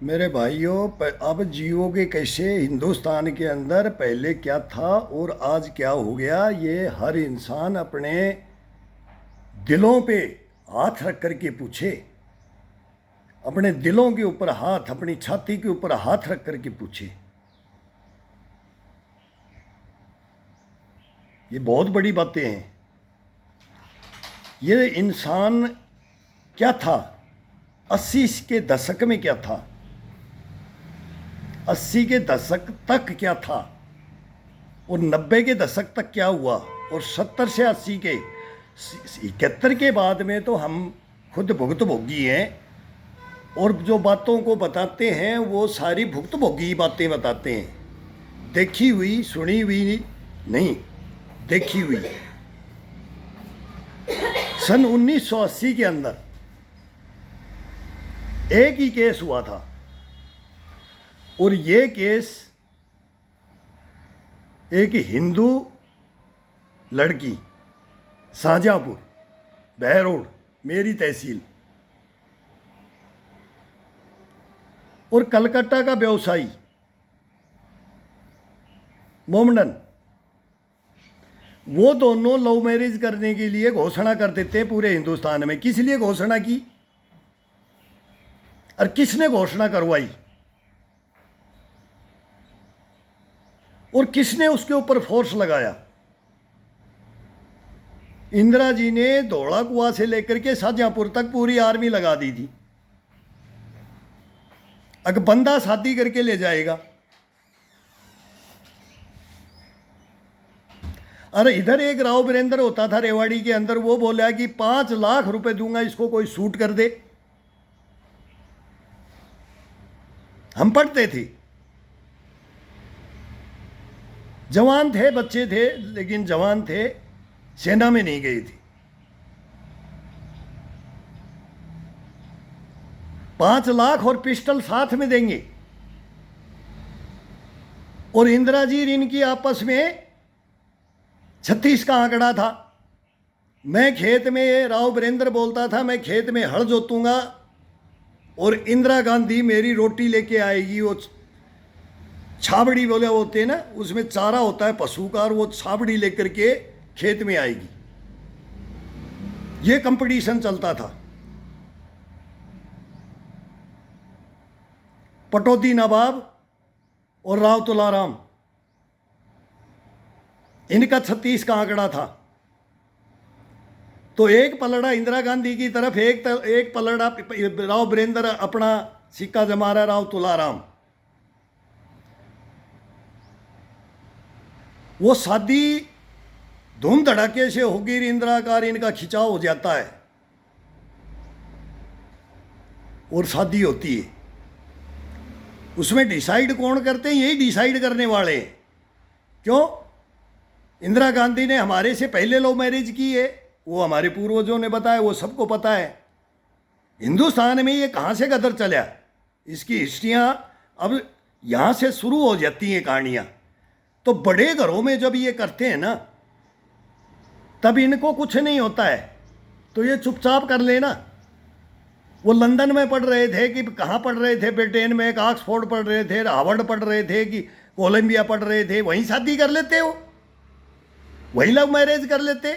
मेरे भाइयों, अब जियोगे कैसे? हिंदुस्तान के अंदर पहले क्या था और आज क्या हो गया, ये हर इंसान अपने दिलों पे हाथ रख करके पूछे। अपने दिलों के ऊपर हाथ, अपनी छाती के ऊपर हाथ रख करके पूछे। ये बहुत बड़ी बातें हैं। ये इंसान क्या था? 80 के दशक में क्या था? 80 के दशक तक क्या था? और 90 के दशक तक क्या हुआ? और 70 से 80 के 71 के बाद में तो हम खुद भुक्तभोगी हैं। और जो बातों को बताते हैं वो सारी भुक्तभोगी बातें बताते हैं, देखी हुई सुनी हुई नहीं, देखी हुई। सन 1980 के अंदर एक ही केस हुआ था, और ये केस एक हिंदू लड़की, शाहजहांपुर, बहरोड, मेरी तहसील, और कलकत्ता का व्यवसायी मोमडन, वो दोनों लव मैरिज करने के लिए घोषणा कर देते हैं पूरे हिंदुस्तान में। किस लिए घोषणा की और किसने घोषणा करवाई और किसने उसके ऊपर फोर्स लगाया? इंदिरा जी ने धौला कुआं से लेकर के शाहजहांपुर तक पूरी आर्मी लगा दी थी। अगर बंदा शादी करके ले जाएगा, अरे इधर एक राव वीरेंद्र होता था रेवाड़ी के अंदर, वो बोला कि 5 लाख रुपए दूंगा इसको कोई शूट कर दे। हम पढ़ते थे, जवान थे, बच्चे थे, लेकिन जवान थे, सेना में नहीं गए थे। 5 लाख और पिस्टल साथ में देंगे। और इंदिरा जी इनकी आपस में 36 का आंकड़ा था। मैं खेत में, राव वीरेंद्र बोलता था, मैं खेत में हल जोतूंगा और इंदिरा गांधी मेरी रोटी लेके आएगी। वो छाबड़ी बोले होते हैं ना, उसमें चारा होता है पशु का, और वो छाबड़ी लेकर के खेत में आएगी। ये कंपटीशन चलता था। पटौदी नवाब और राव तुलाराम, इनका 36 का आंकड़ा था। तो एक पलड़ा इंदिरा गांधी की तरफ, एक पलड़ा राव वीरेंद्र अपना सिक्का जमा रहा, राव तुलाराम। वो शादी धूम धड़ाके से होगी, इंदिरा का इनका खिंचाव हो जाता है और शादी होती है। उसमें डिसाइड कौन करते हैं? यही डिसाइड करने वाले हैं। क्यों? इंदिरा गांधी ने हमारे से पहले लव मैरिज की है, वो हमारे पूर्वजों ने बताया, वो सबको पता है। हिंदुस्तान में ये कहाँ से गदर चला, इसकी हिस्ट्रियाँ अब यहाँ से शुरू हो जाती हैं कहानियाँ। तो बड़े घरों में जब ये करते हैं ना, तब इनको कुछ नहीं होता है, तो ये चुपचाप कर लेना। वो लंदन में पढ़ रहे थे कि कहाँ पढ़ रहे थे, ब्रिटेन में, ऑक्सफोर्ड पढ़ रहे थे, हार्वर्ड पढ़ रहे थे कि कोलंबिया पढ़ रहे थे, वहीं शादी कर लेते हो, वही लव मैरिज कर लेते।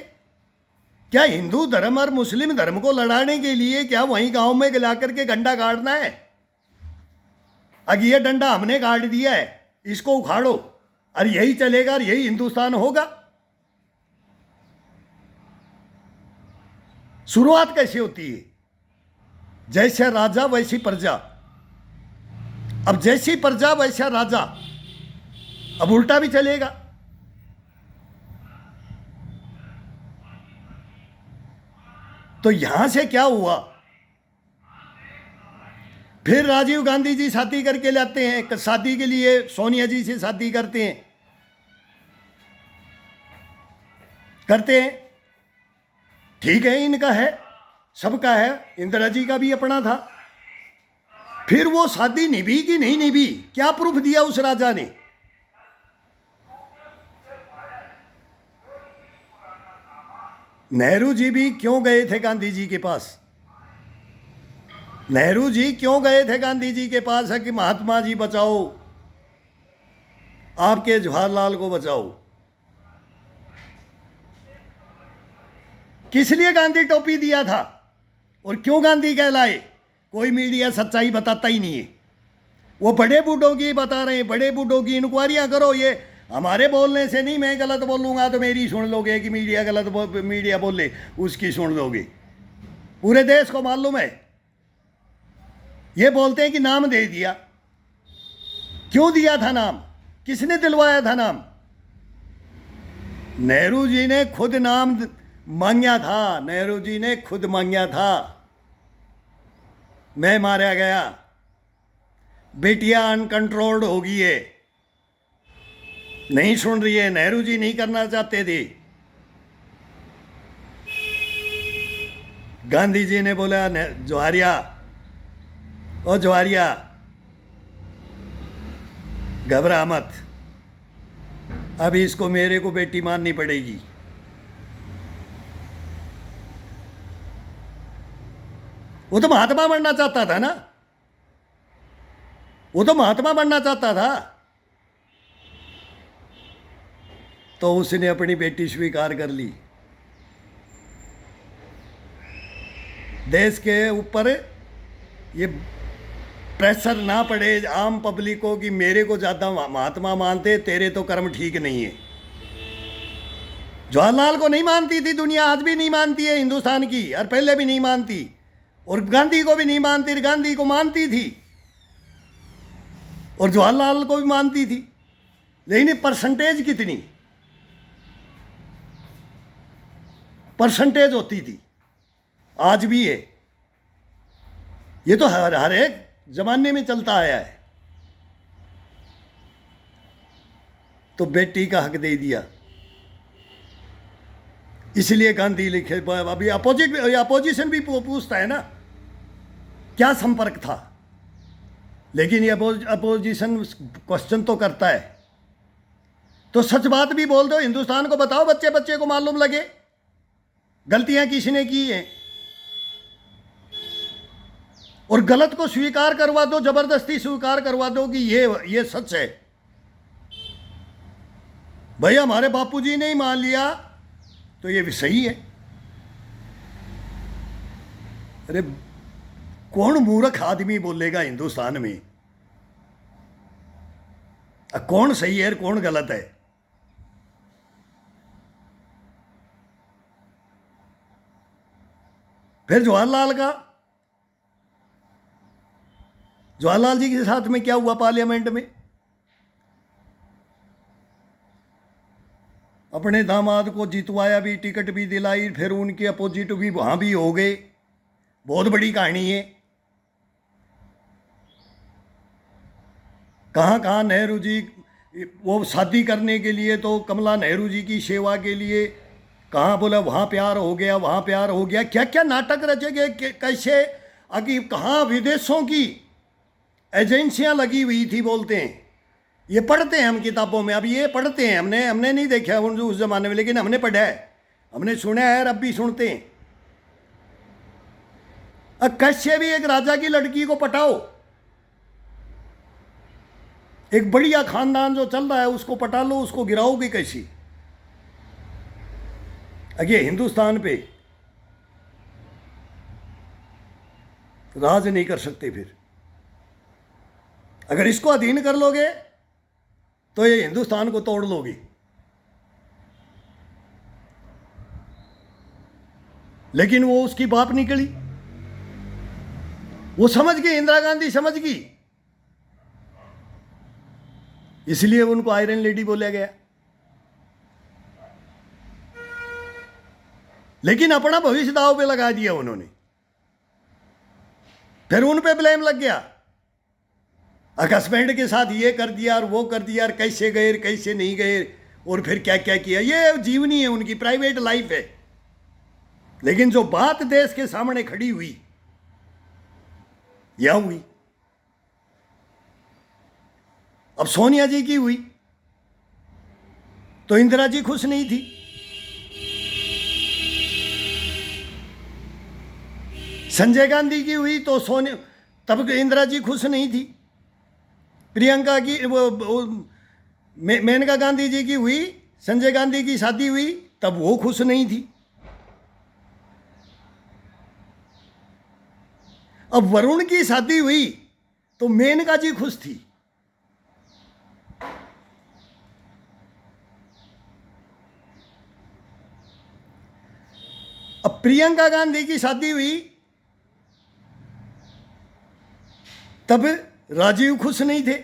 क्या हिंदू धर्म और मुस्लिम धर्म को लड़ाने के लिए क्या वहीं गांव में ला करके डंडा गाड़ना है? अब ये डंडा हमने गाड़ दिया है, इसको उखाड़ो, और यही चलेगा और यही हिंदुस्तान होगा। शुरुआत कैसे होती है? जैसे राजा वैसी प्रजा। अब जैसी प्रजा वैसा राजा, अब उल्टा भी चलेगा। तो यहां से क्या हुआ? फिर राजीव गांधी जी शादी करके लाते हैं, शादी के लिए सोनिया जी से शादी करते हैं, ठीक है, इनका है, सबका है, इंदिरा जी का भी अपना था। फिर वो शादी निभी कि नहीं निभी? क्या प्रूफ दिया उस राजा ने? नेहरू जी भी क्यों गए थे गांधी जी के पास? नेहरू जी क्यों गए थे गांधी जी के पास है कि महात्मा जी बचाओ, आपके जवाहरलाल को बचाओ? किस लिए गांधी टोपी दिया था और क्यों गांधी कहलाए? कोई मीडिया सच्चाई बताता ही नहीं है। वो बड़े बूढ़ों की बता रहे हैं, बड़े बूढ़ों की इंक्वायरियां करो। ये हमारे बोलने से नहीं, मैं गलत बोलूंगा तो मेरी सुन लोगे, कि मीडिया गलत मीडिया बोले उसकी सुन लोगे। पूरे देश को मालूम है। ये बोलते हैं कि नाम दे दिया। क्यों दिया था नाम? किसने दिलवाया था नाम? नेहरू जी ने खुद नाम मांगा था। नेहरू जी ने खुद मांगा था। मैं मारा गया, बेटियां अनकंट्रोल्ड हो गई है, नहीं सुन रही है। नेहरू जी नहीं करना चाहते थे। गांधी जी ने बोला, जवाहरिया, ओ जवाहरिया, घबरा मत, अभी इसको मेरे को बेटी माननी पड़ेगी। वो तो महात्मा बनना चाहता था ना, वो तो महात्मा बनना चाहता था। तो उसने अपनी बेटी स्वीकार कर ली। देश के ऊपर ये प्रेशर ना पड़े आम पब्लिक को कि मेरे को ज़्यादा महात्मा मानते, तेरे तो कर्म ठीक नहीं है। जवाहरलाल को नहीं मानती थी दुनिया, आज भी नहीं मानती है हिंदुस्तान की, और पहले भी नहीं मानती। और गांधी को भी नहीं मानती, गांधी को मानती थी और जवाहरलाल को भी मानती थी। लेकिन परसेंटेज कितनी परसेंटेज होती थी, आज भी है। ये तो हर एक जमाने में चलता आया है। तो बेटी का हक दे दिया, इसलिए गांधी लिखे। अभी अपोजिशन भी पूछता है ना क्या संपर्क था, लेकिन ये अपोजिशन क्वेश्चन तो करता है। तो सच बात भी बोल दो, हिंदुस्तान को बताओ, बच्चे बच्चे को मालूम लगे गलतियां किसने की हैं। और गलत को स्वीकार करवा दो, जबरदस्ती स्वीकार करवा दो कि ये सच है। भाई हमारे बापूजी ने ही मान लिया तो ये भी सही है। अरे कौन मूर्ख आदमी बोलेगा हिंदुस्तान में कौन सही है और कौन गलत है? फिर जवाहरलाल जी के साथ में क्या हुआ पार्लियामेंट में? अपने दामाद को जितवाया भी, टिकट भी दिलाई, फिर उनके अपोजिट भी वहां भी हो गए। बहुत बड़ी कहानी है। कहाँ कहाँ नेहरू जी, वो शादी करने के लिए तो कमला नेहरू जी की सेवा के लिए, कहाँ बोला वहाँ प्यार हो गया, वहाँ प्यार हो गया। क्या क्या नाटक रचे गए, कैसे अभी कहाँ विदेशों की एजेंसियां लगी हुई थी। बोलते हैं ये पढ़ते हैं हम किताबों में, अब ये पढ़ते हैं, हमने नहीं देखा उस जमाने में, लेकिन हमने पढ़ा है, हमने सुना है और अब भी सुनते हैं। अब कैसे भी एक राजा की लड़की को पटाओ, एक बढ़िया खानदान जो चल रहा है उसको पटा लो, उसको गिराओगे कैसी? अगे हिंदुस्तान पे राज नहीं कर सकते। फिर अगर इसको अधीन कर लोगे तो ये हिंदुस्तान को तोड़ लोगे। लेकिन वो उसकी बाप निकली, वो समझ गई, इंदिरा गांधी समझ गई, इसलिए उनको आयरन लेडी बोला गया। लेकिन अपना भविष्य दांव पे लगा दिया उन्होंने। फिर उन पे ब्लेम लग गया, हस्बैंड के साथ ये कर दिया और वो कर दिया, और कैसे गए कैसे नहीं गए, और फिर क्या क्या किया। ये जीवनी है, उनकी प्राइवेट लाइफ है। लेकिन जो बात देश के सामने खड़ी हुई यह हुई। अब सोनिया जी की हुई तो इंदिरा जी खुश नहीं थी। संजय गांधी की हुई तो तब इंदिरा जी खुश नहीं थी। प्रियंका की मेनका गांधी जी की हुई, संजय गांधी की शादी हुई, तब वो खुश नहीं थी। अब वरुण की शादी हुई तो मेनका जी खुश थी। अब प्रियंका गांधी की शादी हुई तब राजीव खुश नहीं थे,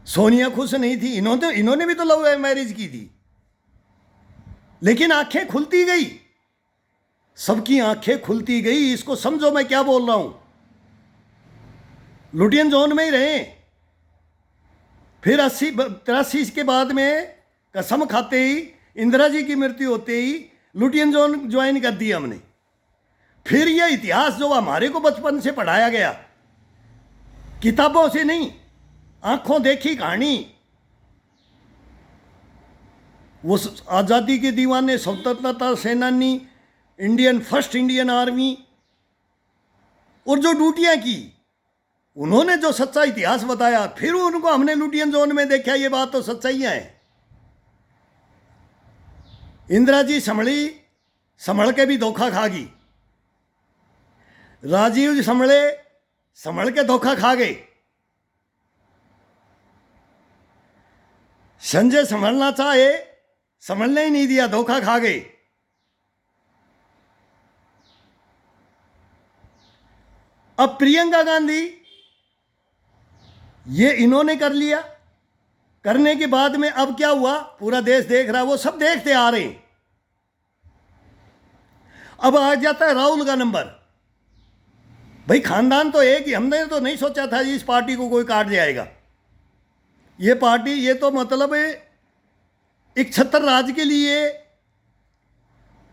सोनिया खुश नहीं थी। इन्होंने भी तो लव मैरिज की थी, लेकिन आंखें खुलती गई, सबकी आंखें खुलती गई। इसको समझो मैं क्या बोल रहा हूं। लुटियन जोन में ही रहे, फिर 83 के बाद में कसम खाते ही, इंदिरा जी की मृत्यु होते ही लुटियन जोन ज्वाइन कर दिया हमने। फिर यह इतिहास जो हमारे को बचपन से पढ़ाया गया, किताबों से नहीं, आंखों देखी कहानी, वो आज़ादी के दीवाने, स्वतंत्रता सेनानी, फर्स्ट इंडियन आर्मी, और जो ड्यूटियां की, उन्होंने जो सच्चा इतिहास बताया, फिर उनको हमने लुटियन जोन में देखा। ये बात तो सच्चाइयां है। इंदिरा जी संभल के भी धोखा खा गई, राजीव जी संभल के धोखा खा गए, संजय संभलना चाहे, संभलने ही नहीं दिया, धोखा खा गए। अब प्रियंका गांधी, ये इन्होंने कर लिया, करने के बाद में अब क्या हुआ, पूरा देश देख रहा है, वो सब देखते आ रहे हैं। अब आ जाता है राहुल का नंबर। भाई खानदान तो एक ही, हमने तो नहीं सोचा था इस पार्टी को कोई काट जाएगा। ये पार्टी, ये तो मतलब एक छत्र राज के लिए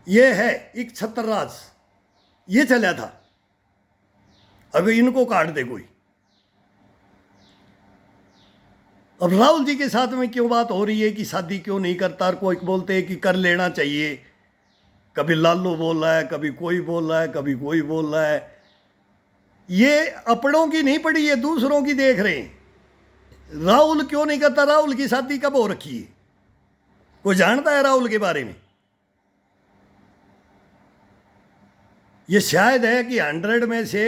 ये है, एक छत्र राज ये चला था। अब इनको काट दे कोई। अब राहुल जी के साथ में क्यों बात हो रही है कि शादी क्यों नहीं करता, और कोई बोलते हैं कि कर लेना चाहिए। कभी लालू बोल रहा है, कभी कोई बोल रहा है, कभी कोई बोल रहा है। ये अपनों की नहीं पड़ी, ये दूसरों की देख रहे हैं। राहुल क्यों नहीं करता? राहुल की शादी कब हो रखी है? कोई जानता है राहुल के बारे में? ये शायद है कि 100 में से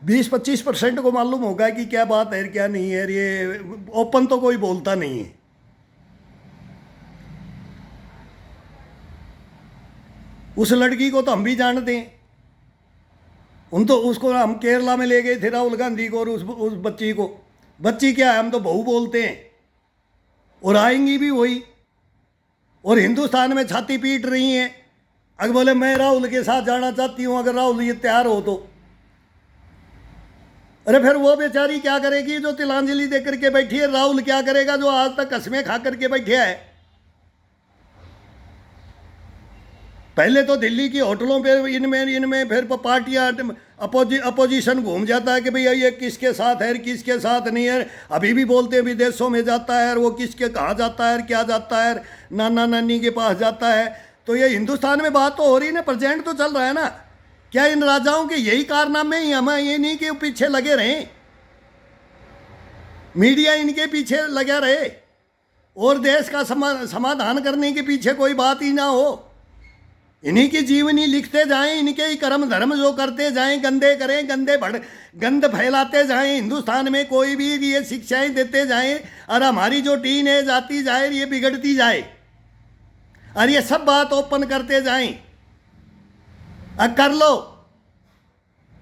20-25% को मालूम होगा कि क्या बात है क्या नहीं है। ये ओपन तो कोई बोलता नहीं है। उस लड़की को तो हम भी जानते हैं। उसको हम केरला में ले गए थे, राहुल गांधी को, और उस बच्ची को। बच्ची क्या है, हम तो बहू बोलते हैं, और आएंगी भी वही। और हिंदुस्तान में छाती पीट रही हैं, अगर बोले मैं राहुल के साथ जाना चाहती हूं, अगर राहुल ये तैयार हो तो। अरे फिर वो बेचारी क्या करेगी जो तिलांजलि दे करके बैठी है? राहुल क्या करेगा जो आज तक कसमें खा करके बैठे है? पहले तो दिल्ली की होटलों पे इनमें फिर पार्टियां, अपोजिशन घूम जाता है कि भैया ये किसके साथ है, किसके साथ नहीं है। अभी भी बोलते हैं विदेशों में जाता है, और वो किसके कहाँ जाता है, क्या जाता है, नाना नानी के पास जाता है। तो ये हिंदुस्तान में बात तो हो रही है ना, प्रेजेंट तो चल रहा है ना। क्या इन राजाओं के यही कारनामे ही हमें, ये नहीं कि पीछे लगे रहें, मीडिया इनके पीछे लगा रहे, और देश का समाधान करने के पीछे कोई बात ही ना हो। इन्हीं की जीवनी लिखते जाएं, इनके ही कर्म धर्म जो करते जाएं, गंदे करें, गंद फैलाते जाएं, हिंदुस्तान में कोई भी ये शिक्षाएं देते जाएं, और हमारी जो टीन है जाती जाए, ये बिगड़ती जाए, और ये सब बात ओपन करते जाएं। कर लो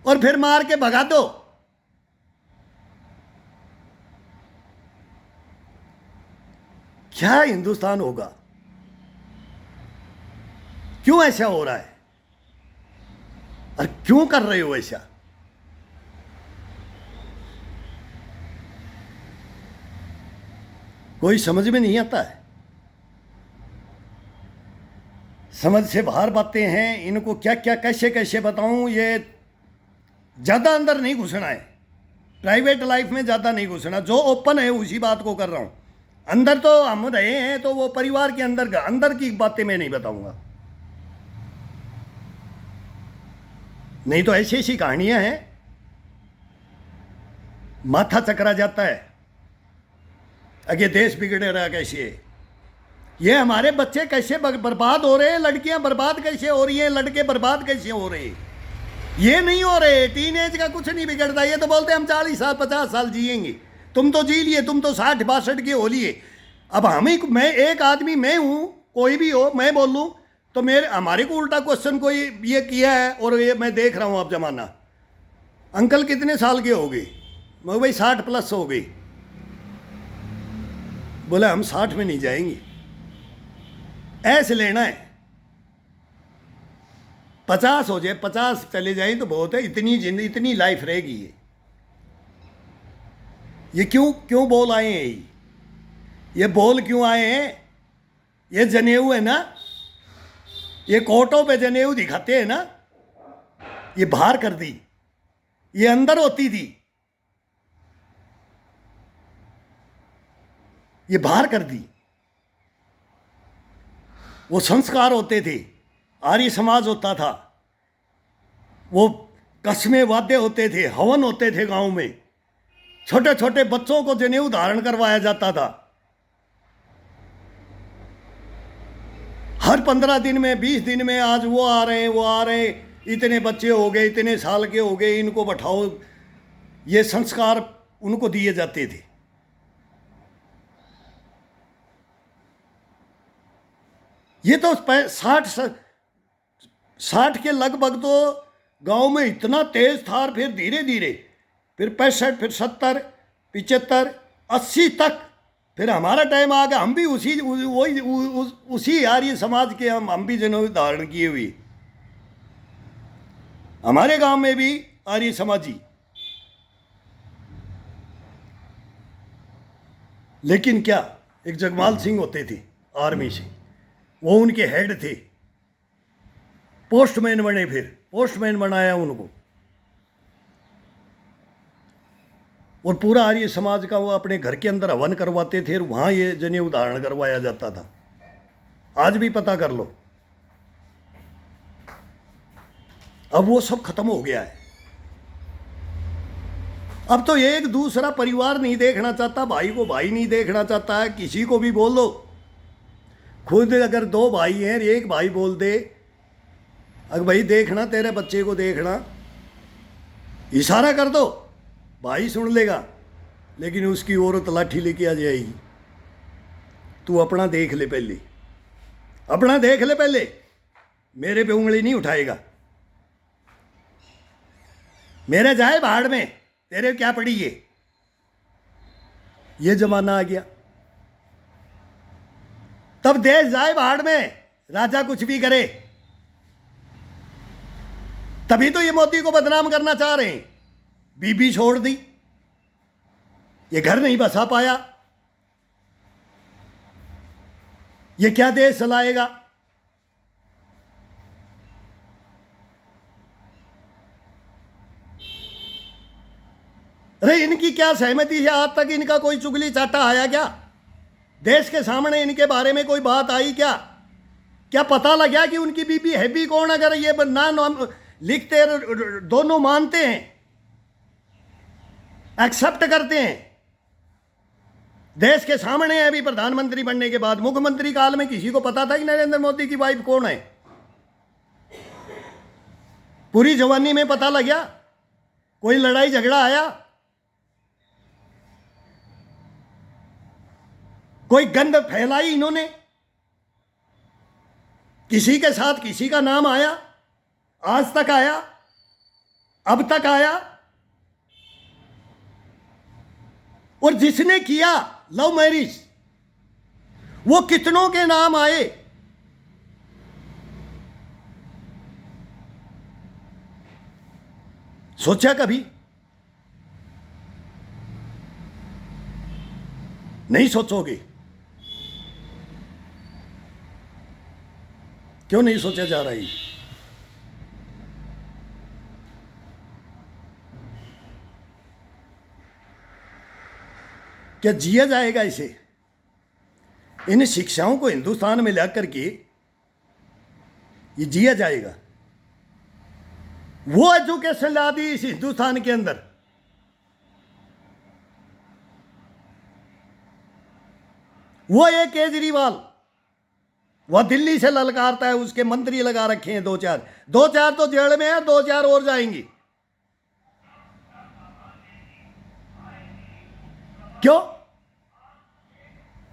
और फिर मार के भगा दो। क्या हिंदुस्तान होगा? क्यों ऐसा हो रहा है, और क्यों कर रहे हो ऐसा? कोई समझ में नहीं आता है। समझ से बाहर बातें हैं। इनको क्या क्या कैसे कैसे बताऊं। ये ज़्यादा अंदर नहीं घुसना है, प्राइवेट लाइफ में ज़्यादा नहीं घुसना। जो ओपन है उसी बात को कर रहा हूं। अंदर तो हम रहे हैं, तो वो परिवार के अंदर की बातें मैं नहीं बताऊंगा। नहीं तो ऐसी ऐसी कहानियां हैं, माथा चकरा जाता है। अगे देश बिगड़े रहा कैसे, ये हमारे बच्चे कैसे बर्बाद हो रहे हैं, लड़कियां बर्बाद कैसे हो रही हैं, लड़के बर्बाद कैसे हो रहे हैं। ये नहीं हो रहे, टीन एज का कुछ नहीं बिगड़ता। ये तो बोलते हम 40 साल 50 साल जिएंगे, तुम तो जी लिए, तुम तो 60 62 के हो लिए। अब हम ही, मैं एक आदमी, मैं हूं, कोई भी हो, मैं बोलूं तो हमारे को उल्टा क्वेश्चन कोई ये किया है, और ये मैं देख रहा हूं अब जमाना। अंकल कितने साल के हो गए? मैं भाई 60 प्लस हो गई। बोला हम 60 में नहीं जाएंगे, ऐसे लेना है। 50 हो जाए, 50 चले जाए तो बहुत है, इतनी जिंदगी इतनी लाइफ रहेगी। ये क्यों क्यों बोल आए हैं? ये बोल क्यों आए हैं? ये जनेऊ है ना, ये कोटों पे जनेऊ दिखाते हैं ना, ये बाहर कर दी, ये अंदर होती थी, ये बाहर कर दी। वो संस्कार होते थे, आर्य समाज होता था, वो कस्मे वाद्य होते थे, हवन होते थे गांव में, छोटे छोटे बच्चों को जनेऊ धारण करवाया जाता था। हर 15 दिन में, 20 दिन में, आज वो आ रहे हैं, वो आ रहे हैं, इतने बच्चे हो गए, इतने साल के हो गए, इनको बैठाओ। ये संस्कार उनको दिए जाते थे। ये तो 60 के लगभग तो गांव में इतना तेज था, फिर धीरे धीरे, फिर 65, फिर 70, 75, 80 तक, फिर हमारा टाइम आ गया। हम भी उसी आर्य समाज के हम भी जनेऊ धारण किए हुए। हमारे गांव में भी आर्य समाजी, लेकिन क्या, एक जगमाल सिंह होते थे आर्मी से, वो उनके हेड थे, पोस्टमैन बने, फिर पोस्टमैन बनाया उनको, और पूरा आर्य समाज का वो अपने घर के अंदर हवन करवाते थे, और वहां ये जनेऊ धारण करवाया जाता था। आज भी पता कर लो। अब वो सब खत्म हो गया है। अब तो एक दूसरा परिवार नहीं देखना चाहता, भाई को भाई नहीं देखना चाहता है। किसी को भी बोलो, खुद अगर 2 भाई हैं, एक भाई बोल दे, अगर भाई देखना, तेरे बच्चे को देखना, इशारा कर दो, भाई सुन लेगा, लेकिन उसकी औरत लाठी लेके आ जाएगी। तू अपना देख ले पहले, अपना देख ले पहले, मेरे पे उंगली नहीं उठाएगा। मेरे जाए भाड़ में, तेरे क्या पड़ी ये जमाना आ गया। तब देश जाए भाड़ में, राजा कुछ भी करे। तभी तो ये मोदी को बदनाम करना चाह रहे हैं। बीबी छोड़ दी, ये घर नहीं बसा पाया, ये क्या देश चलाएगा? अरे इनकी क्या सहमति है? आज तक इनका कोई चुगली चाटा आया क्या? देश के सामने इनके बारे में कोई बात आई क्या? क्या पता लगा कि उनकी बीबी है भी कौन? अगर ये नाम लिखते, दोनों मानते हैं, एक्सेप्ट करते हैं, देश के सामने है। अभी प्रधानमंत्री बनने के बाद, मुख्यमंत्री काल में किसी को पता था कि नरेंद्र मोदी की वाइफ कौन है? पूरी जवानी में पता लगा? कोई लड़ाई झगड़ा आया? कोई गंद फैलाई इन्होंने? किसी के साथ किसी का नाम आया? आज तक आया? अब तक आया? और जिसने किया लव मैरिज, वो कितनों के नाम आए? सोचा कभी? नहीं सोचोगे? क्यों नहीं सोचा जा रहा है? क्या जिया जाएगा इसे? इन शिक्षाओं को हिंदुस्तान में ला करके ये जिया जाएगा? वो एजुकेशन ला दी इस हिंदुस्तान के अंदर। वो ये केजरीवाल वह दिल्ली से ललकारता है, उसके मंत्री लगा रखे हैं दो चार तो जेल में है, 2-4 और जाएंगी। क्यों?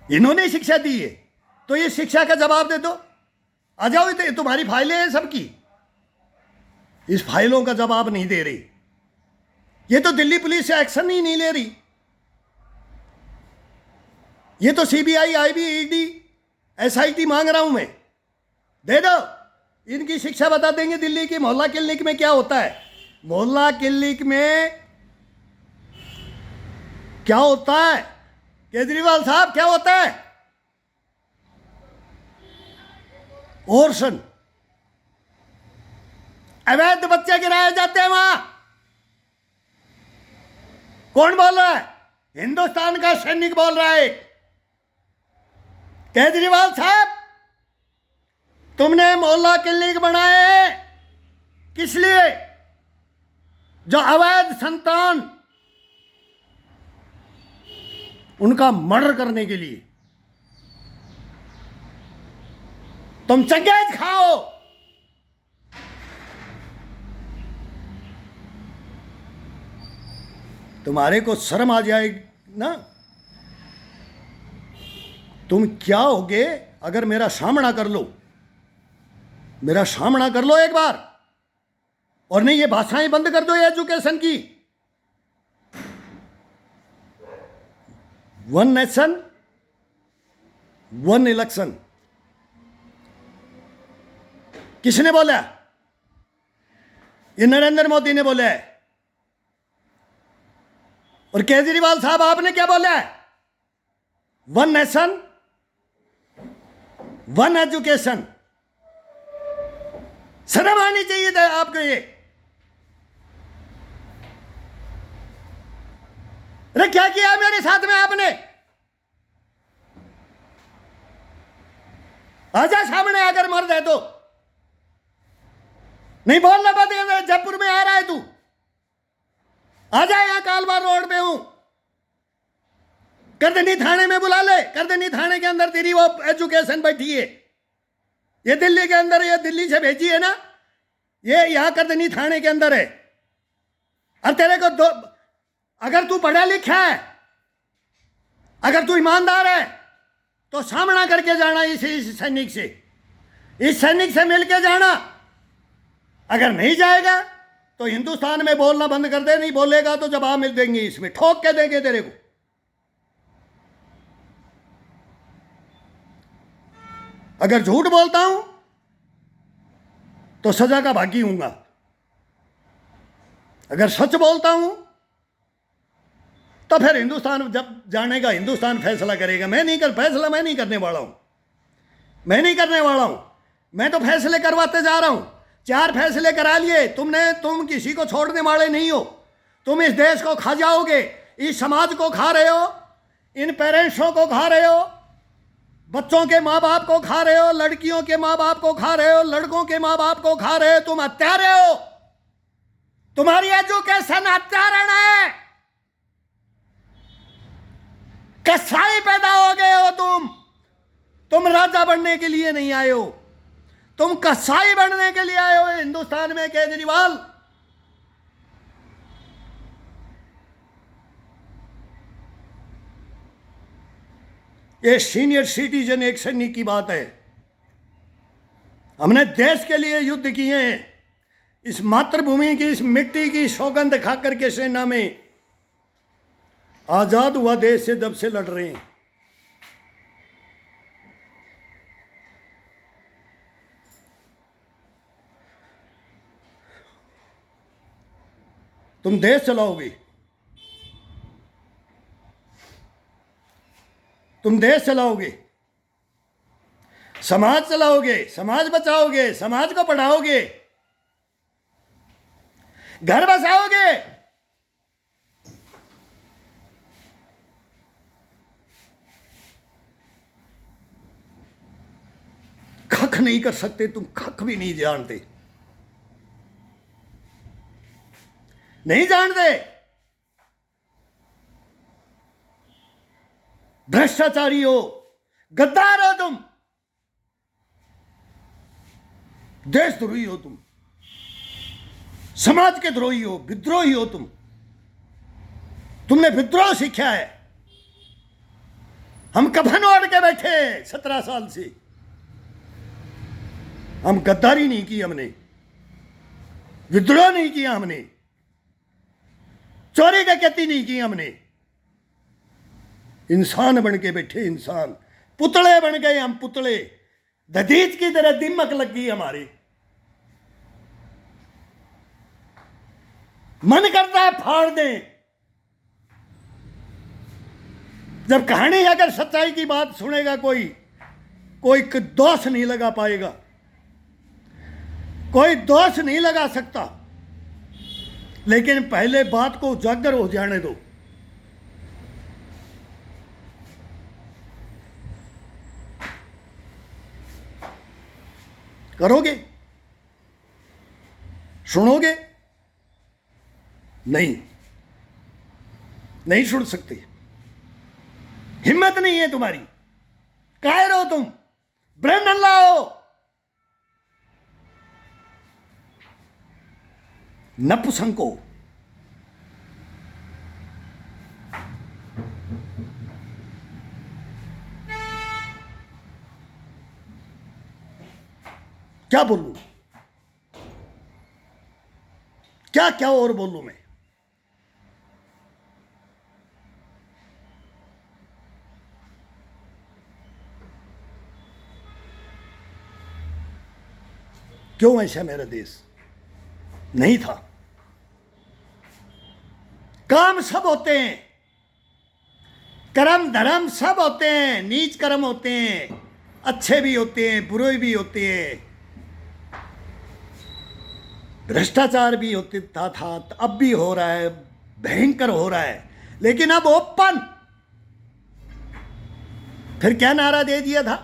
इन्होंने शिक्षा दी है, तो ये शिक्षा का जवाब दे दो। आ जाओ, तुम्हारी फाइलें हैं सबकी, इस फाइलों का जवाब नहीं दे रही। ये तो दिल्ली पुलिस से एक्शन ही नहीं ले रही। ये तो सीबीआई, आईबी, ईडी, एसआईटी मांग रहा हूं मैं, दे दो। इनकी शिक्षा बता देंगे दिल्ली की मोहल्ला क्लिनिक में क्या होता है। मोहल्ला क्लिनिक में क्या होता है केजरीवाल साहब, क्या होता है? ऑर्सन, अवैध बच्चे गिराए जाते हैं वहां। कौन बोल रहा है? हिंदुस्तान का सैनिक बोल रहा है। केजरीवाल साहब, तुमने मोहल्ला क्लिनिक बनाए हैं किस लिए? जो अवैध संतान, उनका मर्डर करने के लिए। तुम चंगेज खाओ। तुम्हारे को शर्म आ जाएगी ना? तुम क्या होगे अगर मेरा सामना कर लो, मेरा सामना कर लो एक बार। और नहीं, ये भाषाएं बंद कर दो ये एजुकेशन की। 1 नेशन 1 इलेक्शन किसने बोला? ये नरेंद्र मोदी ने बोला है। और केजरीवाल साहब, आपने क्या बोला है? 1 नेशन 1 एजुकेशन। शर्म आनी चाहिए था आपको ये। अरे क्या किया मेरे साथ में आपने? आजा सामने, अगर मर्द है तो। नहीं बोलना पड़ेगा। जयपुर में आ रहा है तू, आजा, यहां कालवार रोड पे हूं। करदनी थाने में बुला ले। करदनी थाने के अंदर तेरी वो एजुकेशन बैठी है। ये दिल्ली के अंदर, ये दिल्ली से भेजी है ना, ये यहां करदनी थाने के अंदर है। और तेरे को अगर तू पढ़ा लिखा है, अगर तू ईमानदार है, तो सामना करके जाना इस सैनिक से, इस सैनिक से मिलके जाना। अगर नहीं जाएगा तो हिंदुस्तान में बोलना बंद कर दे। नहीं बोलेगा तो जवाब मिल देंगे, इसमें ठोक के देंगे तेरे को। अगर झूठ बोलता हूं तो सजा का भागी हूंगा। अगर सच बोलता हूं तो फिर हिंदुस्तान जब जाने का हिंदुस्तान फैसला करेगा। फैसला मैं नहीं करने वाला हूं। मैं नहीं करने वाला हूं। मैं तो फैसले करवाते जा रहा हूं। 4 फैसले करा लिए तुमने। तुम किसी को छोड़ने वाले नहीं हो। तुम इस देश को खा जाओगे। इस समाज को खा रहे हो, इन पेरेंट्सों को खा रहे हो, बच्चों के माँ बाप को खा रहे हो, लड़कियों के माँ बाप को खा रहे हो, लड़कों के माँ बाप को खा रहे हो। तुम हत्यारे हो। तुम्हारी एजुकेशन हत्यारण है। कसाई पैदा हो गए हो तुम राजा बनने के लिए नहीं आए हो। तुम कसाई बनने के लिए आए हो हिंदुस्तान में। केजरीवाल, ये सीनियर सिटीजन एक सैनिक की बात है। हमने देश के लिए युद्ध किए हैं। इस मातृभूमि की, इस मिट्टी की सौगंध खाकर के सेना में आजाद हुआ देश से जब से लड़ रहे हैं। तुम देश चलाओगे, तुम देश चलाओगे, समाज चलाओगे, समाज बचाओगे, समाज को पढ़ाओगे, घर बसाओगे। खख नहीं कर सकते, तुम खख भी नहीं जानते, नहीं जानते। भ्रष्टाचारी हो, गद्दार हो तुम, देशद्रोही हो तुम, समाज के द्रोही हो, विद्रोही हो तुम। तुमने विद्रोह सीखा है। हम कफन ओढ़ के बैठे 17 साल से। हम गद्दारी नहीं की, हमने विद्रोह नहीं किया, हमने चोरी डकैती नहीं की, हमने इंसान बन के बैठे, इंसान, पुतले बन गए हम, पुतले। दधीच की तरह दिमक लग गई हमारी। मन करता है फाड़ दें। जब कहानी अगर सच्चाई की बात सुनेगा कोई दोष नहीं लगा पाएगा, कोई दोष नहीं लगा सकता। लेकिन पहले बात को उजागर हो जाने दो। करोगे? सुनोगे? नहीं, नहीं सुन सकते। हिम्मत नहीं है तुम्हारी। कायर हो तुम, ब्रह्मन लाओ। नपुसंको, क्या बोलूं, क्या क्या और बोलूं मैं। क्यों ऐसा मेरा देश नहीं था? काम सब होते हैं, कर्म धर्म सब होते हैं, नीच कर्म होते हैं, अच्छे भी होते हैं, बुरे भी होते हैं, भ्रष्टाचार भी होता था, अब भी हो रहा है, भयंकर हो रहा है। लेकिन अब ओपन। फिर क्या नारा दे दिया था?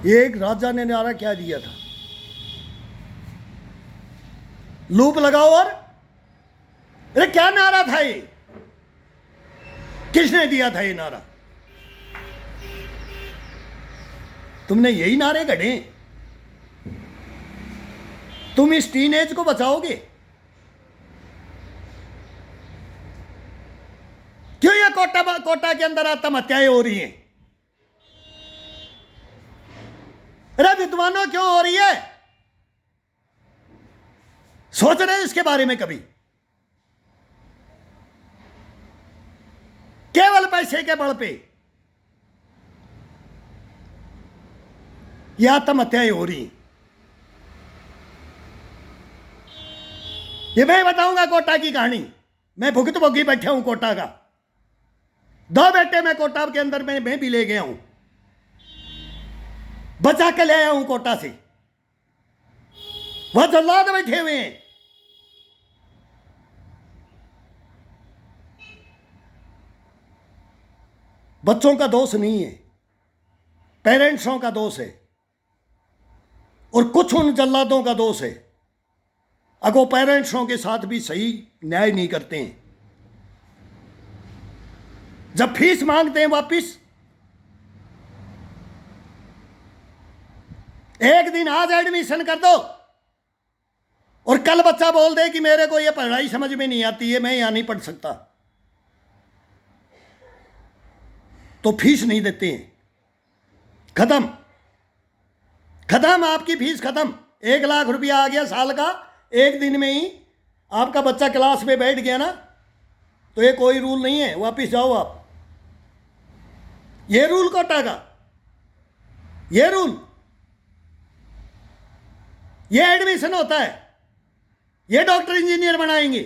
एक राजा ने नारा क्या दिया था? लूप लगाओ। और अरे क्या नारा था ये? किसने दिया था ये नारा? तुमने यही नारे गढ़े। तुम इस टीनेज को बचाओगे? क्यों ये कोटा के अंदर आत्महत्याएं हो रही हैं? अरे विद्वानों क्यों हो रही है? सोच रहे इसके बारे में कभी? केवल पैसे के बल पे ये आत्महत्याएं हो रही। ये मैं बताऊंगा कोटा की कहानी। मैं भुगत भोगी बैठा हूं कोटा का। 2 बेटे मैं कोटा के अंदर मैं भी ले गया हूं, बचा के ले आया हूं कोटा से। वह जल्लाद बैठे हुए हैं। बच्चों का दोष नहीं है, पेरेंट्सों का दोष है, और कुछ उन जल्लादों का दोष है। अगो पेरेंट्सों के साथ भी सही न्याय नहीं करते हैं। जब फीस मांगते हैं वापिस, एक दिन आज एडमिशन कर दो और कल बच्चा बोल दे कि मेरे को ये पढ़ाई समझ में नहीं आती है, मैं यहां नहीं पढ़ सकता, तो फीस नहीं देते हैं। खत्म खत्म, आपकी फीस खत्म। 1 लाख रुपया आ गया साल का, एक दिन में ही आपका बच्चा क्लास में बैठ गया ना, तो ये कोई रूल नहीं है, वापिस जाओ आप। ये रूल कोटा का, ये रूल, ये एडमिशन होता है, ये डॉक्टर इंजीनियर बनाएंगे।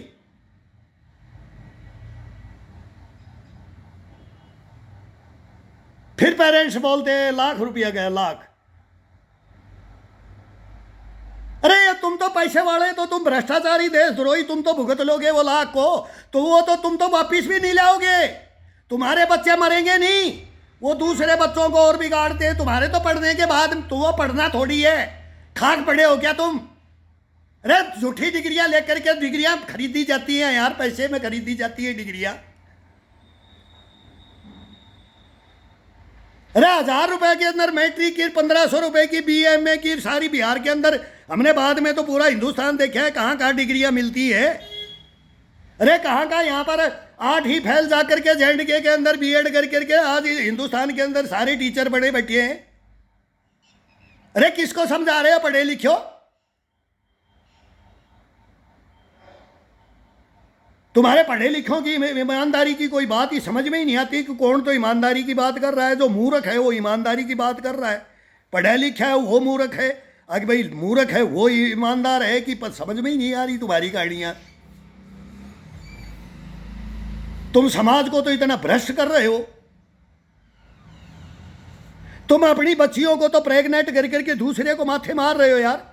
फिर पेरेंट्स बोलते हैं लाख रुपया गया, लाख। अरे तुम तो पैसे वाले, तो तुम भ्रष्टाचारी, देशद्रोही, तुम तो भुगत लोगे वो लाख को, तो वो तो तुम तो वापिस भी नहीं लाओगे। तुम्हारे बच्चे मरेंगे नहीं, वो दूसरे बच्चों को और बिगाड़ते हैं। तुम्हारे तो पढ़ने के बाद तो वो पढ़ना थोड़ी है, खाक पढ़े हो क्या तुम? अरे झूठी डिग्रियां लेकर के डिग्रियां खरीदी जाती हैं यार, पैसे में खरीदी जाती है डिग्रियां। अरे 1,000 रुपए के अंदर मैट्रिक की, 1,500 रुपए की BA की, सारी बिहार के अंदर। हमने बाद में तो पूरा हिंदुस्तान देखा है, कहाँ कहाँ डिग्रियां मिलती है। अरे कहाँ कहाँ, यहाँ पर 8 ही फैल जा करके JNK के अंदर B.Ed कर करके आज हिंदुस्तान के अंदर सारे टीचर बड़े बैठे हैं। अरे किसको समझा रहे हो पढ़े लिखो? तुम्हारे पढ़े लिखों की ईमानदारी की कोई बात ही समझ में ही नहीं आती कि कौन तो ईमानदारी की बात कर रहा है। जो मूर्ख है वो ईमानदारी की बात कर रहा है, पढ़ा लिखा है वो मूर्ख है। अगर भाई मूर्ख है वो ईमानदार है कि समझ में ही नहीं आ रही तुम्हारी कहानियां। तुम समाज को तो इतना भ्रष्ट कर रहे हो। तुम अपनी बच्चियों को तो प्रेग्नेंट कर करके दूसरे को माथे मार रहे हो यार।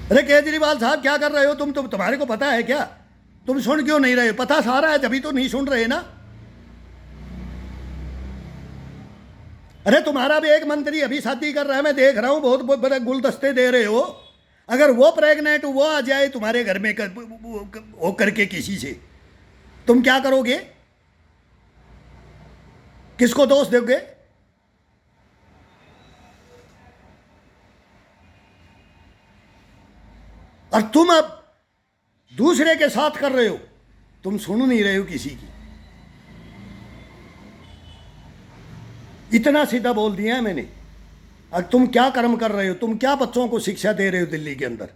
अरे केजरीवाल साहब क्या कर रहे हो तुम? तुम्हारे को पता है क्या? तुम सुन क्यों नहीं रहे हो? पता सारा है तभी तो नहीं सुन रहे ना। अरे तुम्हारा भी एक मंत्री अभी शादी कर रहा है, मैं देख रहा हूं, बहुत बड़े गुलदस्ते दे रहे हो। अगर वो प्रेग्नेंट वो आ जाए तुम्हारे घर में हो करके किसी से, तुम क्या करोगे? किसको दोष दोगे? और तुम अब दूसरे के साथ कर रहे हो, तुम सुन नहीं रहे हो किसी की। इतना सीधा बोल दिया है मैंने। अब तुम क्या कर्म कर रहे हो? तुम क्या बच्चों को शिक्षा दे रहे हो दिल्ली के अंदर?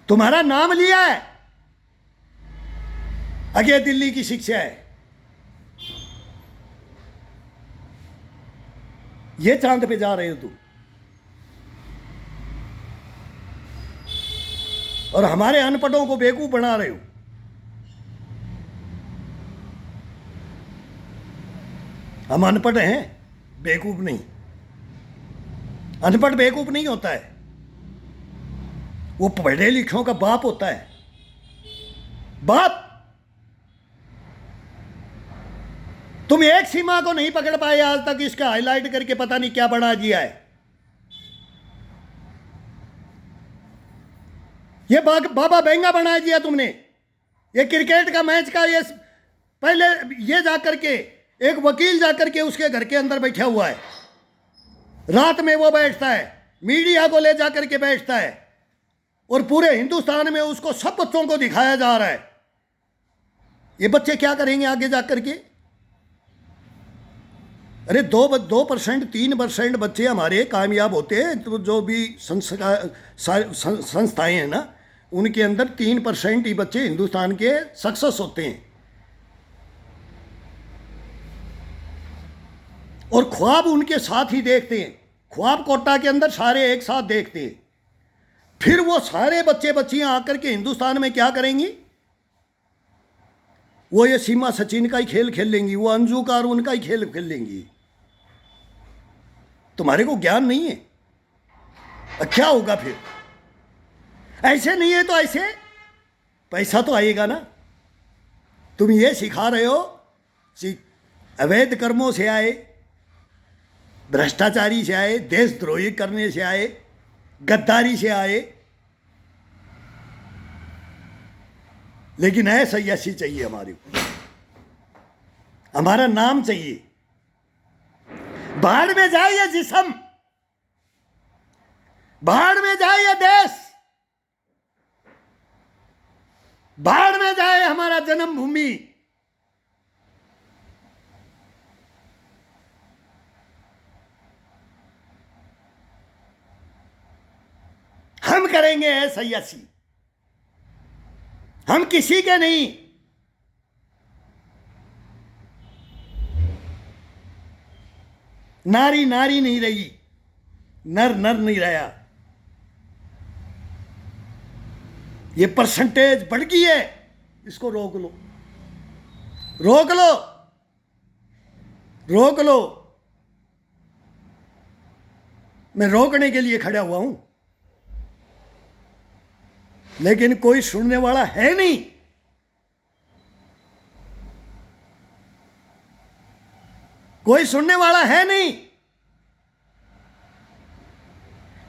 तुम्हारा नाम लिया है, आगे दिल्ली की शिक्षा है। ये चांद पे जा रहे हो तुम, और हमारे अनपढ़ों को बेवकूफ बना रहे हो। हम अनपढ़ हैं, बेवकूफ नहीं। अनपढ़ बेवकूफ नहीं होता है, वो पढ़े लिखों का बाप होता है। बाप, तुम एक सीमा को नहीं पकड़ पाए आज तक, इसका हाईलाइट करके पता नहीं क्या बना दिया है। ये बाबा बेंगा बना दिया तुमने। ये क्रिकेट का मैच का ये पहले ये जाकर के एक वकील जाकर के उसके घर के अंदर बैठा हुआ है, रात में वो बैठता है, मीडिया को ले जाकर के बैठता है, और पूरे हिंदुस्तान में उसको सब बच्चों को दिखाया जा रहा है। ये बच्चे क्या करेंगे आगे जाकर के? अरे 2% 3% बच्चे हमारे कामयाब होते हैं। तो जो भी संस्थाएं हैं ना, उनके अंदर 3% ही बच्चे हिंदुस्तान के सक्सेस होते हैं। और ख्वाब उनके साथ ही देखते हैं, ख्वाब कोटा के अंदर सारे एक साथ देखते हैं। फिर वो सारे बच्चे बच्चियां आकर के हिंदुस्तान में क्या करेंगी? वो ये सीमा सचिन का ही खेल खेल लेंगी, वो अंजू का और उनका ही खेल खेल लेंगी। तुम्हारे को ज्ञान नहीं है, क्या होगा फिर? ऐसे नहीं है तो ऐसे पैसा तो आएगा ना। तुम ये सिखा रहे हो अवैध कर्मों से आए, भ्रष्टाचारी से आए, देशद्रोही करने से आए, गद्दारी से आए। लेकिन ऐसा यशी चाहिए हमारे को, हमारा नाम चाहिए। बाढ़ में जाए ये जिस्म, बाढ़ में जाए ये देश, बाढ़ में जाए हमारा जन्मभूमि। हम करेंगे ऐसा यशी, हम किसी के नहीं। नारी नारी नहीं रही, नर नर नहीं रहा। ये परसेंटेज बढ़ गई है, इसको रोक लो, रोक लो, रोक लो। मैं रोकने के लिए खड़ा हुआ हूं, लेकिन कोई सुनने वाला है नहीं। कोई सुनने वाला है नहीं।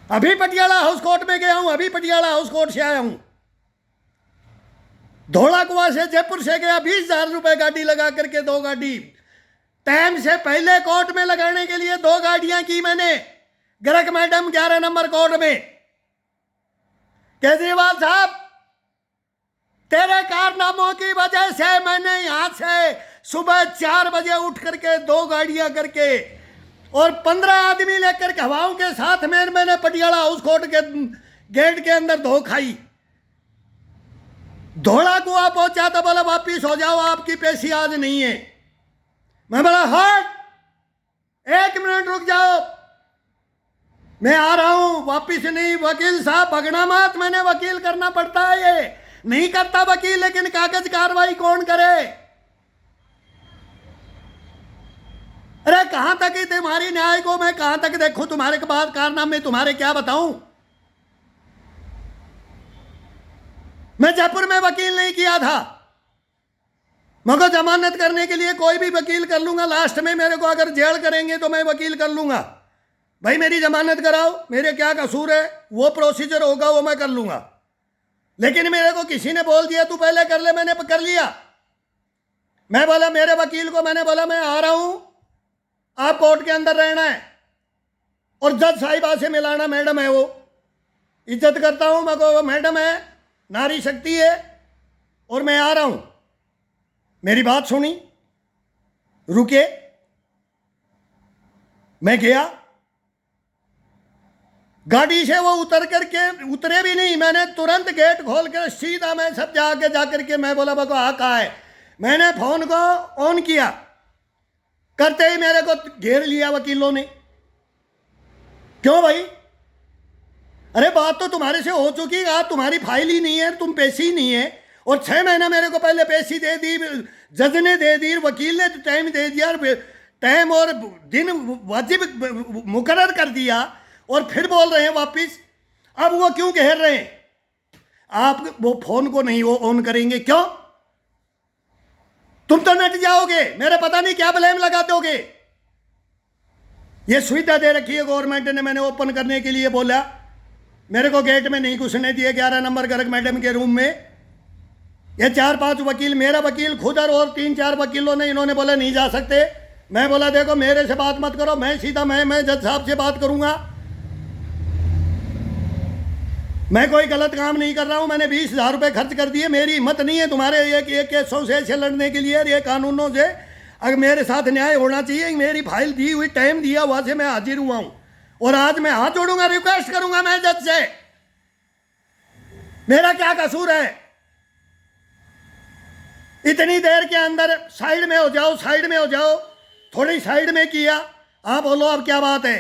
अभी पटियाला हाउस कोर्ट में गया हूं, अभी पटियाला हाउस कोर्ट से आया हूं। धौला कुआं से जयपुर से गया, 20,000 रुपए गाड़ी लगा करके, 2 गाड़ी टाइम से पहले कोर्ट में लगाने के लिए 2 गाड़ियां की मैंने। गर्ग मैडम 11 नंबर कोर्ट में। केजरीवाल साहब, तेरे कारनामों की वजह से मैंने यहां से सुबह 4 बजे उठ करके 2 गाड़ियां करके और 15 आदमी लेकर हवाओं के साथ में मैंने पटियाला हाउस कोर्ट के गेट के अंदर धो खाई। धौला कुआं पहुंचा तो बोला वापिस हो जाओ, आपकी पेशी आज नहीं है। मैं बोला हट, 1 मिनट रुक जाओ, मैं आ रहा हूं। वापिस नहीं। वकील साहब भगना मत, मैंने वकील करना पड़ता है, ये नहीं करता वकील, लेकिन कागज कार्रवाई कौन करे। अरे कहां तक ही तुम्हारी न्याय को मैं कहां तक देखूं, तुम्हारे के बाद कारनामे तुम्हारे क्या बताऊं। मैं जयपुर में वकील नहीं किया था, मगर जमानत करने के लिए कोई भी वकील कर लूंगा। लास्ट में मेरे को अगर जेल करेंगे तो मैं वकील कर लूंगा। भाई मेरी जमानत कराओ, मेरे क्या कसूर है, वो प्रोसीजर होगा वो मैं कर लूंगा। लेकिन मेरे को किसी ने बोल दिया तू पहले कर ले, मैंने कर लिया। मैं बोला मेरे वकील को, मैंने बोला मैं आ रहा हूं, आप कोर्ट के अंदर रहना है और जज साहिबा से मिलाना। मैडम है वो, इज्जत करता हूं, मगर वो मैडम है, नारी शक्ति है, और मैं आ रहा हूं। मेरी बात सुनी, रुके, मैं गया। गाड़ी से वो उतर करके, उतरे भी नहीं, मैंने तुरंत गेट खोल कर सीधा मैं सब जाकर के मैं बोला बको कहाँ है। मैंने फोन को ऑन किया, करते ही मेरे को घेर लिया वकीलों ने। क्यों भाई, अरे बात तो तुम्हारे से हो चुकी है, तुम्हारी फाइल ही नहीं है, तुम पेशी नहीं है, और 6 महीना मेरे को पहले पेशी दे दी, जज ने दे दी, वकील ने टाइम दे दिया, टाइम और दिन वाजिब मुकर्रर कर दिया, और फिर बोल रहे हैं वापिस। अब वो क्यों घेर रहे हैं? आप वो फोन को नहीं वो ऑन करेंगे, क्यों? तुम तो नट जाओगे, मेरे पता नहीं क्या ब्लेम लगा दोगे। ये सुविधा दे रखी है गवर्नमेंट ने, मैंने ओपन करने के लिए बोला, मेरे को गेट में नहीं घुसने दिए। 11 नंबर गर्ग मैडम के रूम में ये 4-5 वकील, मेरा वकील खुद और 3-4 वकीलों ने, इन्होंने बोला नहीं जा सकते। मैं बोला देखो मेरे से बात मत करो, मैं सीधा मैं जज साहब से बात करूंगा। मैं कोई गलत काम नहीं कर रहा हूं, मैंने 20,000 रुपये खर्च कर दिए। मेरी हिम्मत नहीं है तुम्हारे एक केसों से ऐसे लड़ने के लिए, ये कानूनों से। अगर मेरे साथ न्याय होना चाहिए, मेरी फाइल दी हुई, टाइम दिया हुआ से मैं हाजिर हुआ हूं, और आज मैं हाथ जोड़ूंगा, रिक्वेस्ट करूंगा मैं जज से, मेरा क्या कसूर है? इतनी देर के अंदर साइड में हो जाओ, साइड में हो जाओ, थोड़ी साइड में किया। आप बोलो अब क्या बात है?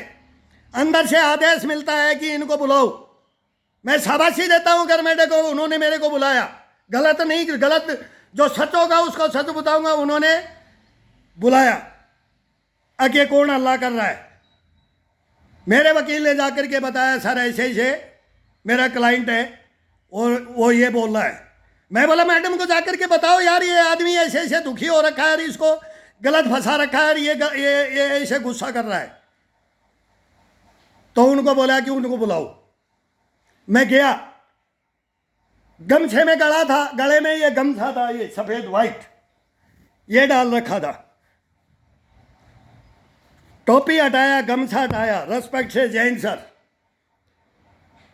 अंदर से आदेश मिलता है कि इनको बुलाओ। मैं शाबाशी देता हूं घर मेरे को, उन्होंने मेरे को बुलाया। गलत नहीं, गलत जो सच होगा उसको सच बताऊंगा। उन्होंने बुलाया, आगे कौन हल्ला कर रहा है? मेरे वकील ने जाकर के बताया सर ऐसे ऐसे मेरा क्लाइंट है और वो ये बोल रहा है। मैं बोला मैडम को जाकर के बताओ यार, ये आदमी ऐसे ऐसे दुखी हो रखा है, इसको गलत फंसा रखा है, ये ऐसे गुस्सा कर रहा है। तो उनको बोला कि उनको बुलाओ। मैं गया, गमछे में गड़ा था, गले में ये गमछा था, ये सफेद व्हाइट, ये डाल रखा था। टोपी हटाया, गमछा हटाया, रेस्पेक्ट से जैन सर,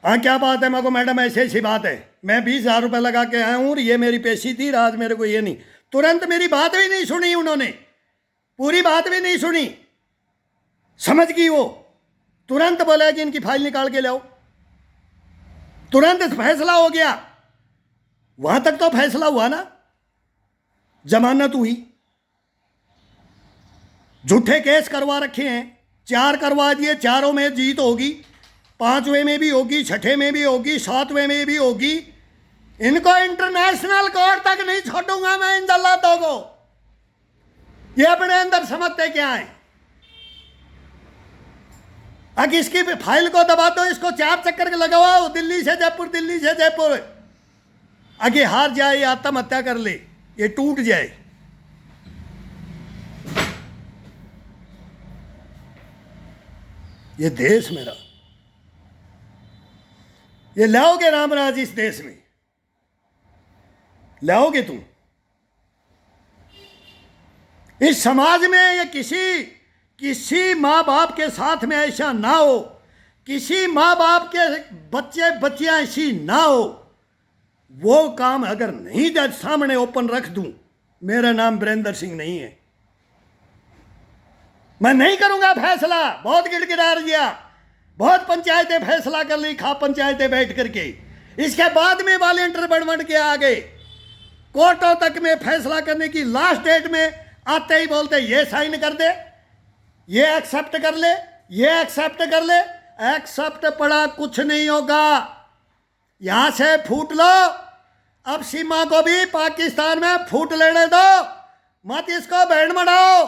हाँ क्या बात है? मैं को मैडम ऐसी ऐसी बात है, मैं 20,000 रुपये लगा के आया हूँ, ये मेरी पेशी थी, आज मेरे को ये नहीं। तुरंत मेरी बात भी नहीं सुनी उन्होंने, पूरी बात भी नहीं सुनी, समझ गई वो। तुरंत बोला कि इनकी फाइल निकाल के लाओ। तुरंत फैसला हो गया। वहां तक तो फैसला हुआ ना, जमानत हुई। झूठे केस करवा रखे हैं, 4 करवा दिए, 4 में जीत होगी, 5वें में भी होगी, 6ठे में भी होगी, 7वें में भी होगी। इनको इंटरनेशनल कोर्ट तक नहीं छोड़ूंगा मैं इन जल्लादों को। ये अपने अंदर समझते क्या है? अगर इसकी फाइल को दबा दो, इसको 4 चक्कर लगाओ, दिल्ली से जयपुर, दिल्ली से जयपुर। आगे हार जाए या आत्महत्या कर ले, ये टूट जाए। ये देश मेरा, ये लाओगे रामराज इस देश में, लाओगे तुम। इस समाज में ये किसी माँ बाप के साथ में ऐसा ना हो, किसी माँ बाप के बच्चे बच्चियां ऐसी ना हो। वो काम अगर नहीं जज सामने ओपन रख दूं, मेरा नाम वीरेंद्र सिंह नहीं है, मैं नहीं करूंगा फैसला। बहुत गिड़गिड़ा दिया, बहुत पंचायतें फैसला कर ली, खा पंचायतें बैठ करके, इसके बाद में वॉलंटियर बन के आ गए। कोर्टों तक में फैसला करने की लास्ट डेट में आते ही बोलते ये साइन कर दे, ये एक्सेप्ट कर ले, ये एक्सेप्ट कर ले। एक्सेप्ट पड़ा कुछ नहीं होगा, यहां से फूट लो। अब सीमा को भी पाकिस्तान में फूट लेने दो, मत इसको बैंड मढ़ाओ।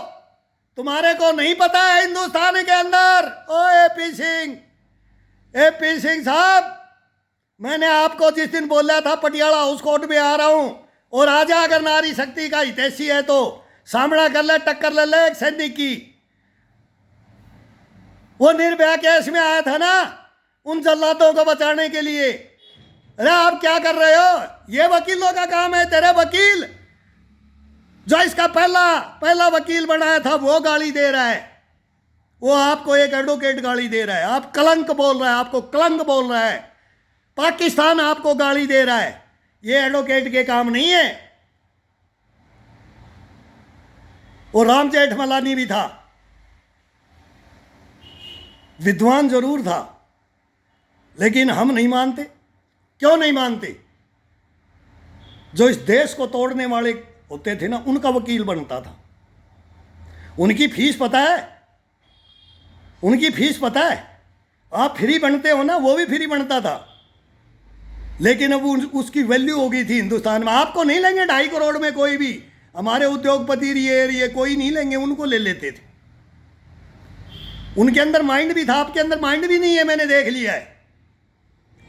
तुम्हारे को नहीं पता है हिंदुस्तान के अंदर। ओ एपी सिंह साहब, मैंने आपको जिस दिन बोला था पटियाला हाउस कोर्ट में आ रहा हूं, और आजा अगर नारी शक्ति का हितैषी है तो सामना कर ले, टक्कर ले ले एक सैनिक की। वो निर्भया केस में आया था ना, उन जल्लादों को बचाने के लिए। अरे आप क्या कर रहे हो? ये वकीलों का काम है। तेरे वकील जो इसका पहला वकील बनाया था वो गाली दे रहा है, वो आपको एक एडवोकेट गाली दे रहा है। आप कलंक बोल रहा है, आपको कलंक बोल रहा है। पाकिस्तान आपको गाली दे रहा है, ये एडवोकेट के काम नहीं है। वो राम जेठमलानी भी था, विद्वान जरूर था, लेकिन हम नहीं मानते। क्यों नहीं मानते? जो इस देश को तोड़ने वाले होते थे ना, उनका वकील बनता था। उनकी फीस पता है, उनकी फीस पता है। आप फ्री बनते हो ना, वो भी फ्री बनता था, लेकिन अब उसकी वैल्यू हो गई थी हिंदुस्तान में। आपको नहीं लेंगे 2.5 करोड़ में कोई भी, हमारे उद्योगपति ये कोई नहीं लेंगे, उनको ले लेते थे। उनके अंदर माइंड भी था, आपके अंदर माइंड भी नहीं है, मैंने देख लिया है।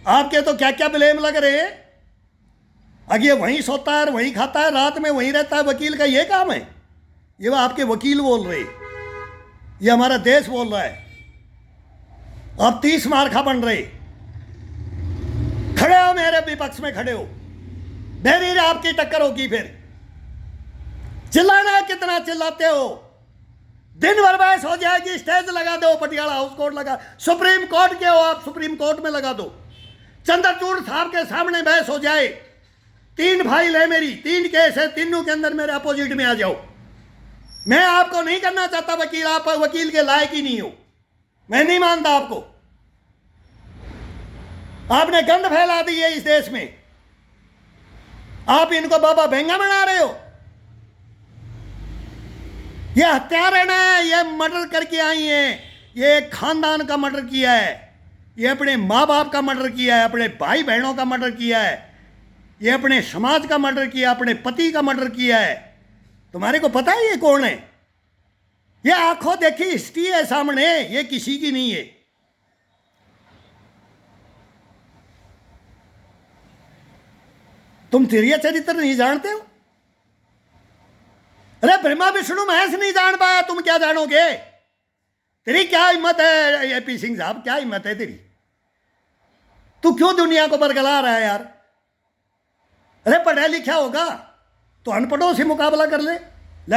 आपके तो क्या क्या ब्लेम लग रहे हैं। अगे वहीं सोता है, वहीं खाता है, रात में वहीं रहता है। वकील का ये काम है? ये वो आपके वकील बोल रहे, ये हमारा देश बोल रहा है। आप 30 मार्खा बन रहे। खड़े हो मेरे विपक्ष में, खड़े हो, मेरी आपकी टक्कर होगी। फिर चिल्लाना है, कितना चिल्लाते हो? दिन भर बहस हो जाएगी। स्टेज लगा दो, पटियाला हाउस कोर्ट लगा, सुप्रीम कोर्ट के हो आप, सुप्रीम कोर्ट में लगा दो। चंद्रचूड़ साहब के सामने बहस हो जाए। 3 फाइल है मेरी, 3 केस है, तीनों के अंदर मेरे अपोजिट में आ जाओ। मैं आपको नहीं करना चाहता वकील, आप वकील के लायक ही नहीं हो, मैं नहीं मानता आपको। आपने गंद फैला दी है इस देश में, आप इनको बाबा भेंगा बना रहे हो। ये हत्यारण है, ये मर्डर करके आई हैं, ये खानदान का मर्डर किया है, ये अपने माँ बाप का मर्डर किया है, अपने भाई बहनों का मर्डर किया है, ये अपने समाज का मर्डर किया, अपने पति का मर्डर किया है। तुम्हारे को पता है ये कौन है? ये आंखों देखी हिस्ट्री है सामने, ये किसी की नहीं है। तुम तिरिया चरित्र नहीं जानते हो? अरे ब्रह्मा विष्णु महेश नहीं जान पाया, तुम क्या जानोगे? तेरी क्या हिम्मत है एपी सिंह साहब, क्या हिम्मत है तेरी? तू क्यों दुनिया को बरगला रहा है यार? अरे पढ़ा लिखा होगा तो अनपढ़ों से मुकाबला कर ले,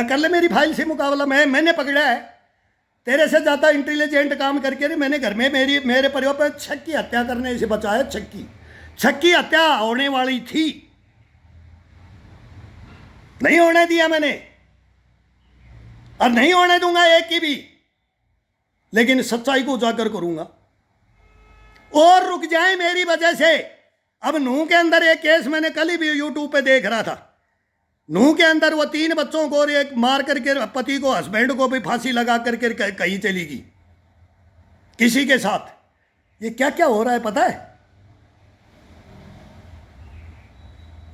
कर ले मेरी फाइल से मुकाबला। मैंने पकड़ा है तेरे से ज़्यादा इंटेलिजेंट काम करके। मैंने घर में मेरे परिवार पर 6 की हत्या करने से बचाया। 6 की हत्या होने वाली थी, नहीं होने दिया मैंने, और नहीं होने दूंगा एक की भी। लेकिन सच्चाई को उजागर करूंगा, और रुक जाए मेरी वजह से। अब नूह के अंदर एक केस मैंने कल ही भी यूट्यूब पे देख रहा था। नूह के अंदर वो 3 बच्चों को और एक मार करके पति को, हस्बैंड को भी फांसी लगा करके कहीं चली गई किसी के साथ। ये क्या क्या हो रहा है पता है?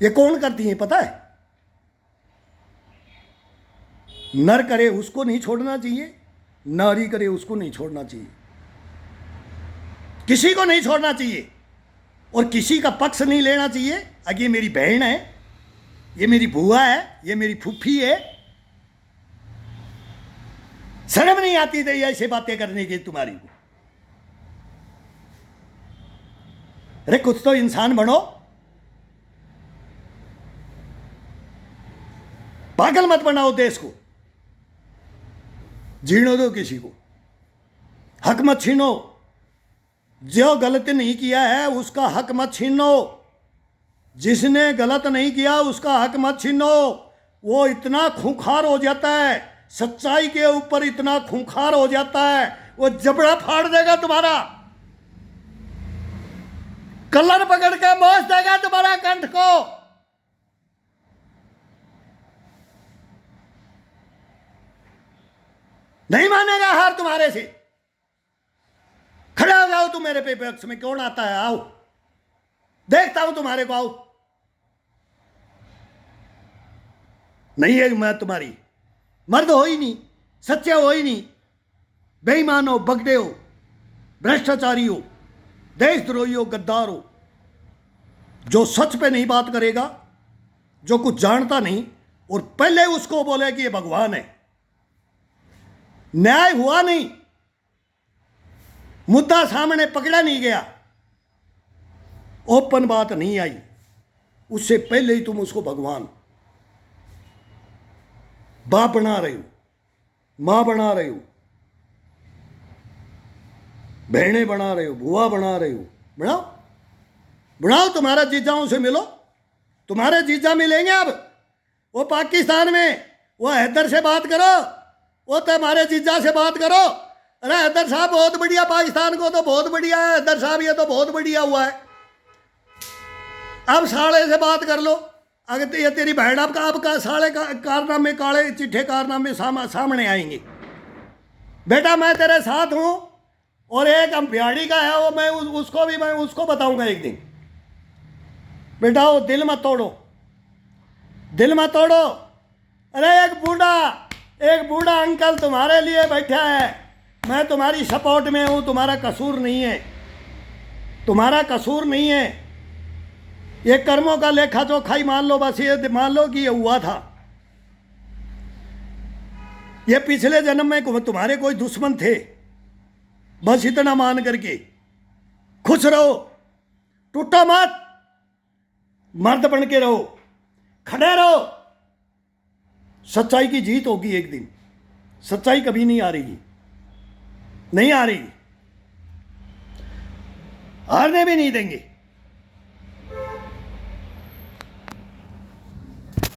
ये कौन करती है पता है? नर करे उसको नहीं छोड़ना चाहिए, नारी करे उसको नहीं छोड़ना चाहिए, किसी को नहीं छोड़ना चाहिए, और किसी का पक्ष नहीं लेना चाहिए। अगर ये मेरी बहन है, ये मेरी बुआ है, ये मेरी फूफी है, शर्म नहीं आती थी ऐसे बातें करने की तुम्हारी को? अरे कुछ तो इंसान बनो, पागल मत बनाओ देश को, जीने दो किसी को, हक मत छीनो। जो गलत नहीं किया है उसका हक मत छीनो, जिसने गलत नहीं किया उसका हक मत छीनो। वो इतना खूंखार हो जाता है, सच्चाई के ऊपर इतना खूंखार हो जाता है, वो जबड़ा फाड़ देगा तुम्हारा, कलर पकड़ के मोच देगा तुम्हारा कंठ को। नहीं मानेगा हार तुम्हारे से। खड़े हो जाओ तुम मेरे पे पक्ष में, कौन आता है? आओ देखता हूं तुम्हारे को, आओ। नहीं है मैं तुम्हारी, मर्द हो ही नहीं, सच्चे हो ही नहीं, बेईमान हो, बगड़े हो, भ्रष्टाचारी हो, देशद्रोही हो, गद्दार हो। जो सच पे नहीं बात करेगा, जो कुछ जानता नहीं और पहले उसको बोले कि ये भगवान है, न्याय हुआ नहीं, मुद्दा सामने पकड़ा नहीं गया, ओपन बात नहीं आई, उससे पहले ही तुम उसको भगवान, बाप बना रहे हो, मां बना रहे हो, बहनें बना रहे हो, बुआ बना रहे हो। बनाओ बनाओ, तुम्हारा जीजाओं से मिलो, तुम्हारे जीजा मिलेंगे अब। वो पाकिस्तान में वो हैदर से बात करो, वो तुम्हारे जीजा से बात करो। अरे हैदर साहब बहुत बढ़िया, पाकिस्तान को तो बहुत बढ़िया है हैदर साहब, ये तो बहुत बढ़िया हुआ है। अब साले से बात कर लो, अगर ये तेरी बहन आपका साले का कारनामे, काले चिट्ठे कारनामे सामने आएंगे। बेटा मैं तेरे साथ हूं, और एक हम बिहाड़ी का है, वो मैं उसको बताऊंगा एक दिन। बेटा वो दिल मत तोड़ो, दिल मत तोड़ो। अरे एक बूढ़ा अंकल तुम्हारे लिए बैठा है, मैं तुम्हारी सपोर्ट में हूं, तुम्हारा कसूर नहीं है, तुम्हारा कसूर नहीं है। ये कर्मों का लेखा जोखा ही मान लो, बस ये मान लो कि ये हुआ था। ये पिछले जन्म में तुम्हारे कोई दुश्मन थे, बस इतना मान करके खुश रहो, टूटो मत, मर्द बन के रहो, खड़े रहो। सच्चाई की जीत होगी एक दिन, सच्चाई कभी नहीं आ रही, नहीं आ रही, हारने भी नहीं देंगे।